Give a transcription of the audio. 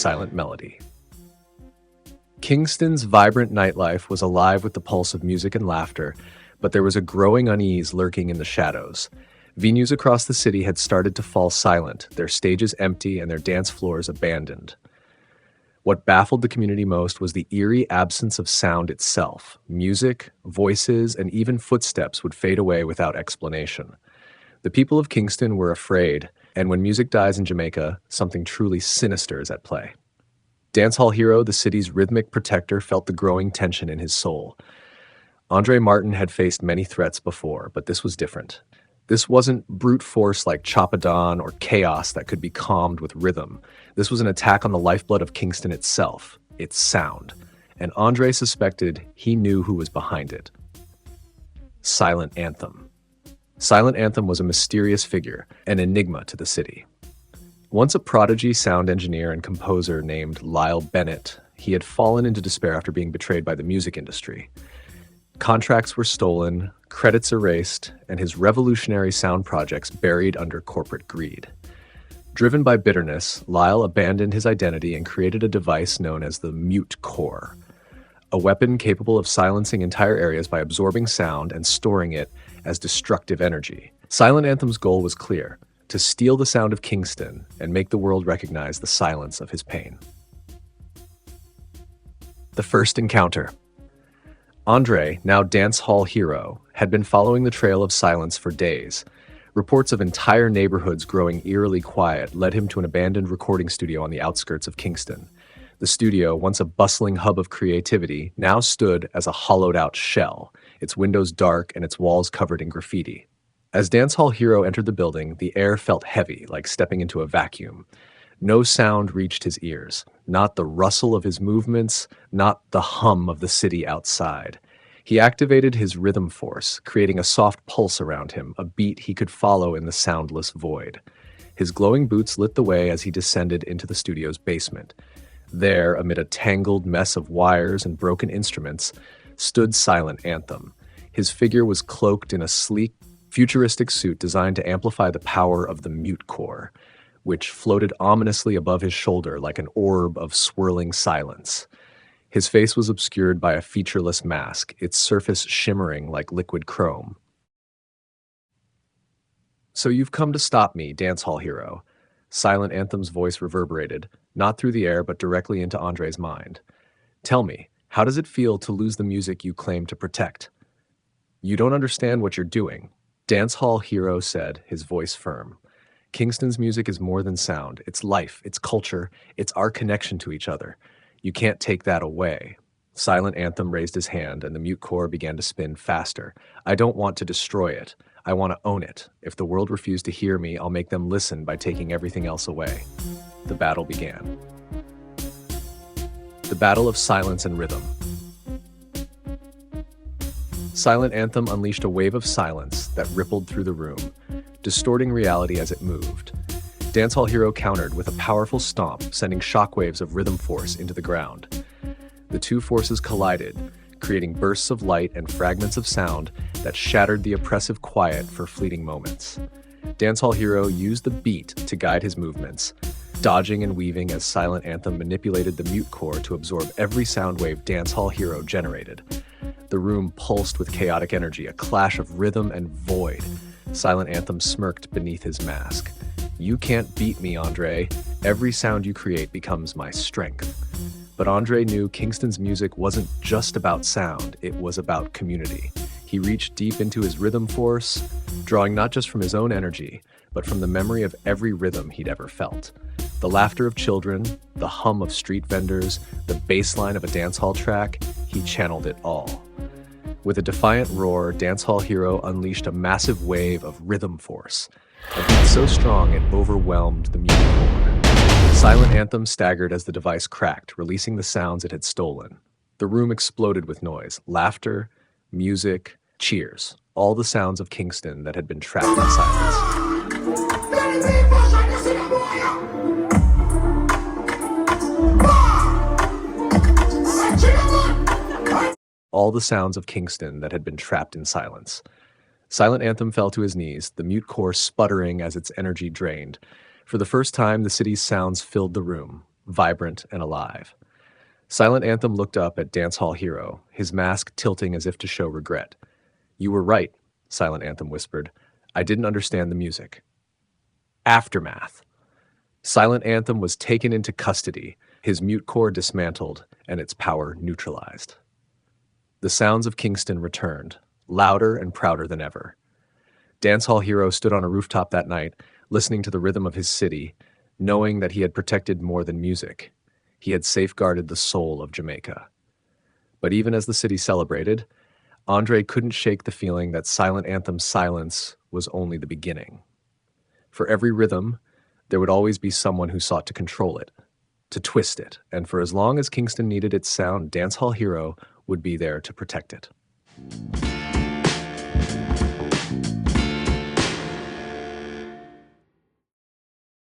silent melody. Kingston's vibrant nightlife was alive with the pulse of music and laughter, but there was a growing unease lurking in the shadows. Venues across the city had started to fall silent, their stages empty and their dance floors abandoned. What baffled the community most was the eerie absence of sound itself. Music, voices, and even footsteps would fade away without explanation. The people of Kingston were afraid, and when music dies in Jamaica, something truly sinister is at play. Dancehall Hero, the city's rhythmic protector, felt the growing tension in his soul. Andre Martin had faced many threats before, but this was different. This wasn't brute force like Choppadon or chaos that could be calmed with rhythm. This was an attack on the lifeblood of Kingston itself, its sound. And Andre suspected he knew who was behind it. Silent Anthem. Silent Anthem was a mysterious figure, an enigma to the city. Once a prodigy sound engineer and composer named Lyle Bennett, he had fallen into despair after being betrayed by the music industry. Contracts were stolen, credits erased, and his revolutionary sound projects buried under corporate greed. Driven by bitterness, Lyle abandoned his identity and created a device known as the mute core, a weapon capable of silencing entire areas by absorbing sound and storing it as destructive energy. Silent Anthem's goal was clear: to steal the sound of Kingston and make the world recognize the silence of his pain. The first encounter. Andre, now Dancehall Hero, had been following the trail of silence for days. Reports of entire neighborhoods growing eerily quiet led him to an abandoned recording studio on the outskirts of Kingston. The studio, once a bustling hub of creativity, now stood as a hollowed-out shell, its windows dark and its walls covered in graffiti. As Dancehall Hero entered the building, the air felt heavy, like stepping into a vacuum. No sound reached his ears, not the rustle of his movements, not the hum of the city outside. He activated his rhythm force, creating a soft pulse around him, a beat he could follow in the soundless void. His glowing boots lit the way as he descended into the studio's basement. There, amid a tangled mess of wires and broken instruments, stood Silent Anthem. His figure was cloaked in a sleek, futuristic suit designed to amplify the power of the mute core, which floated ominously above his shoulder like an orb of swirling silence. His face was obscured by a featureless mask, its surface shimmering like liquid chrome. "So you've come to stop me, Dancehall Hero." Silent Anthem's voice reverberated, not through the air but directly into Andre's mind. "Tell me, how does it feel to lose the music you claim to protect?" "You don't understand what you're doing," Dancehall Hero said, his voice firm. "Kingston's music is more than sound. It's life, it's culture, it's our connection to each other. You can't take that away." Silent Anthem raised his hand, and the mute core began to spin faster. "I don't want to destroy it. I want to own it. If the world refused to hear me, I'll make them listen by taking everything else away." The battle began. The battle of silence and rhythm. Silent Anthem unleashed a wave of silence that rippled through the room, distorting reality as it moved. Dancehall Hero countered with a powerful stomp, sending shockwaves of rhythm force into the ground. The two forces collided, creating bursts of light and fragments of sound that shattered the oppressive quiet for fleeting moments. Dancehall Hero used the beat to guide his movements, dodging and weaving as Silent Anthem manipulated the mute core to absorb every sound wave Dancehall Hero generated. The room pulsed with chaotic energy, a clash of rhythm and void. Silent Anthem smirked beneath his mask. "You can't beat me, Andre. Every sound you create becomes my strength." But Andre knew Kingston's music wasn't just about sound, it was about community. He reached deep into his rhythm force, drawing not just from his own energy, but from the memory of every rhythm he'd ever felt. The laughter of children, the hum of street vendors, the bass line of a dancehall track, he channeled it all. With a defiant roar, Dancehall Hero unleashed a massive wave of rhythm force, a beat so strong it overwhelmed the mute core. Silent Anthem staggered as the device cracked, releasing the sounds it had stolen. The room exploded with noise, laughter, music, cheers, all the sounds of Kingston that had been trapped in silence. All the sounds of Kingston that had been trapped in silence. Silent Anthem fell to his knees, the mute core sputtering as its energy drained. For the first time, the city's sounds filled the room. vibrant and alive. Silent Anthem looked up at Dancehall Hero, his mask tilting as if to show regret. "You were right," Silent Anthem whispered. "I didn't understand the music." Aftermath. Silent Anthem was taken into custody, his mute core dismantled, and its power neutralized. The sounds of Kingston returned, louder and prouder than ever. Dancehall Hero stood on a rooftop that night, listening to the rhythm of his city, knowing that he had protected more than music. He had safeguarded the soul of Jamaica. But even as the city celebrated, Andre couldn't shake the feeling that Silent Anthem's silence was only the beginning. For every rhythm, there would always be someone who sought to control it, to twist it, and for as long as Kingston needed its sound, Dancehall Hero would be there to protect it.